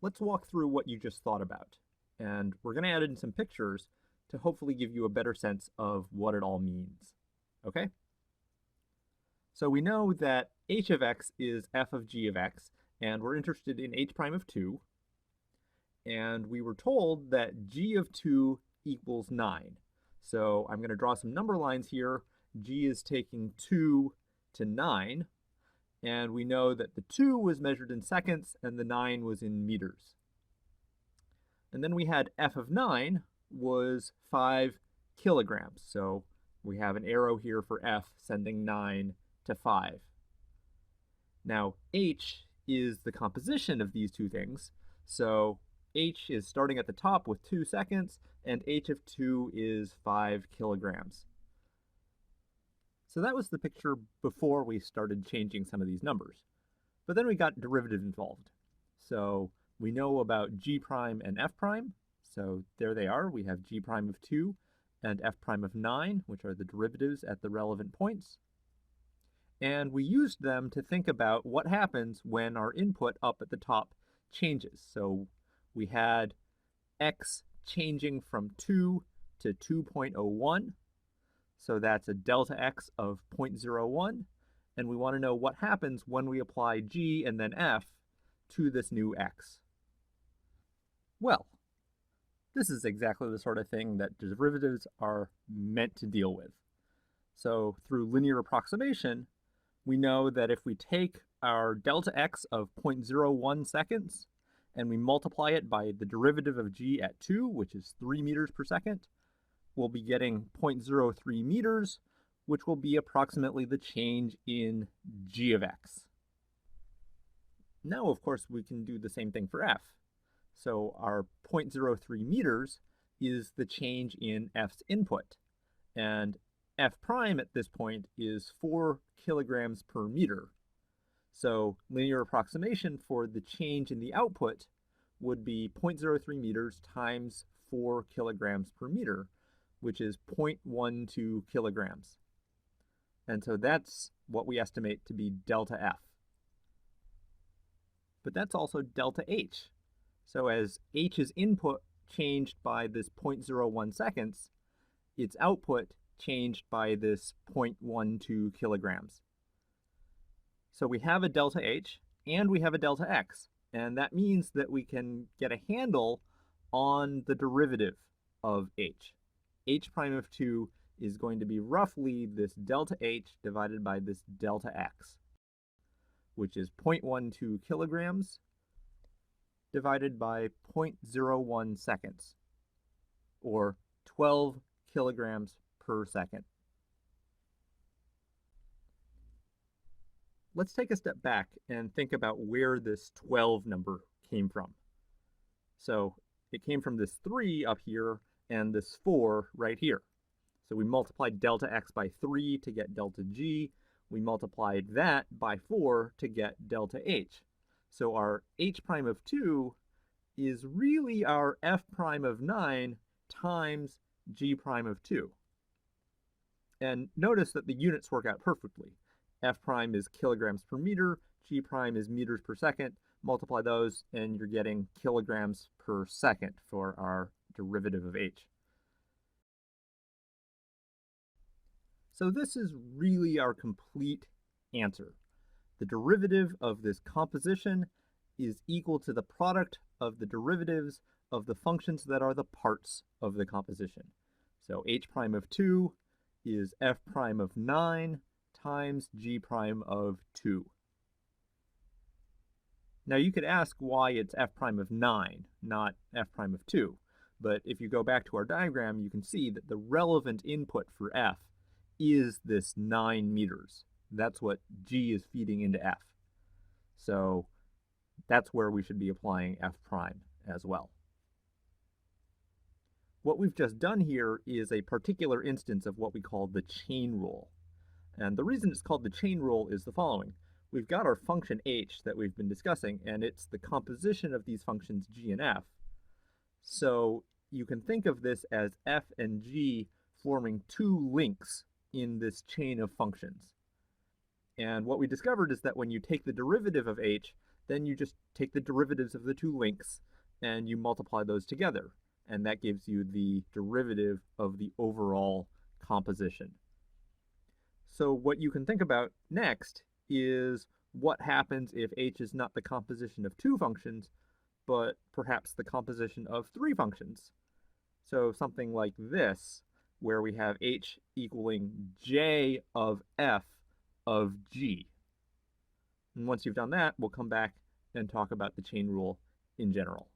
let's walk through what you just thought about. And we're going to add in some pictures to hopefully give you a better sense of what it all means. Okay? So we know that h of x is f of g of x, and we're interested in h prime of 2. And we were told that g of 2 equals 9. So I'm going to draw some number lines here. G is taking 2 to 9. And we know that the 2 was measured in seconds and the 9 was in meters. And then we had f of 9 was 5 kilograms. So we have an arrow here for f sending 9 to 5. Now h is the composition of these two things. So h is starting at the top with 2 seconds, and h of 2 is 5 kilograms. So that was the picture before we started changing some of these numbers. But then we got derivatives involved. So we know about g prime and f prime. So there they are. We have g prime of 2 and f prime of 9, which are the derivatives at the relevant points. And we used them to think about what happens when our input up at the top changes. So we had x changing from 2 to 2.01. So that's a delta x of 0.01. And we want to know what happens when we apply g and then f to this new x. Well, this is exactly the sort of thing that derivatives are meant to deal with. So through linear approximation, we know that if we take our delta x of 0.01 seconds and we multiply it by the derivative of g at 2, which is 3 meters per second, we'll be getting 0.03 meters, which will be approximately the change in g of x. Now, of course, we can do the same thing for f. So our 0.03 meters is the change in f's input. And f prime at this point is 4 kilograms per meter. So linear approximation for the change in the output would be 0.03 meters times 4 kilograms per meter, which is 0.12 kilograms. And so that's what we estimate to be delta f. But that's also delta h. So as h's input changed by this 0.01 seconds, its output changed by this 0.12 kilograms. So we have a delta h and we have a delta x, and that means that we can get a handle on the derivative of h. H prime of 2 is going to be roughly this delta h divided by this delta x, which is 0.12 kilograms divided by 0.01 seconds, or 12 kilograms per second. Let's take a step back and think about where this 12 number came from. So it came from this 3 up here and this 4 right here. So we multiplied delta x by 3 to get delta g. We multiplied that by 4 to get delta h. So our h prime of 2 is really our f prime of 9 times g prime of 2. And notice that the units work out perfectly. F prime is kilograms per meter, g prime is meters per second. Multiply those and you're getting kilograms per second for our derivative of h. So this is really our complete answer. The derivative of this composition is equal to the product of the derivatives of the functions that are the parts of the composition. So h prime of 2 is f prime of 9 times g prime of 2. Now you could ask why it's f prime of 9, not f prime of 2. But if you go back to our diagram, you can see that the relevant input for f is this 9 meters. That's what g is feeding into f. So that's where we should be applying f prime as well. What we've just done here is a particular instance of what we call the chain rule. And the reason it's called the chain rule is the following. We've got our function h that we've been discussing, and it's the composition of these functions g and f. So you can think of this as f and g forming two links in this chain of functions. And what we discovered is that when you take the derivative of h, then you just take the derivatives of the two links and you multiply those together. And that gives you the derivative of the overall composition. So what you can think about next is what happens if h is not the composition of two functions, but perhaps the composition of three functions. So something like this, where we have h equaling j of f of g. And once you've done that, we'll come back and talk about the chain rule in general.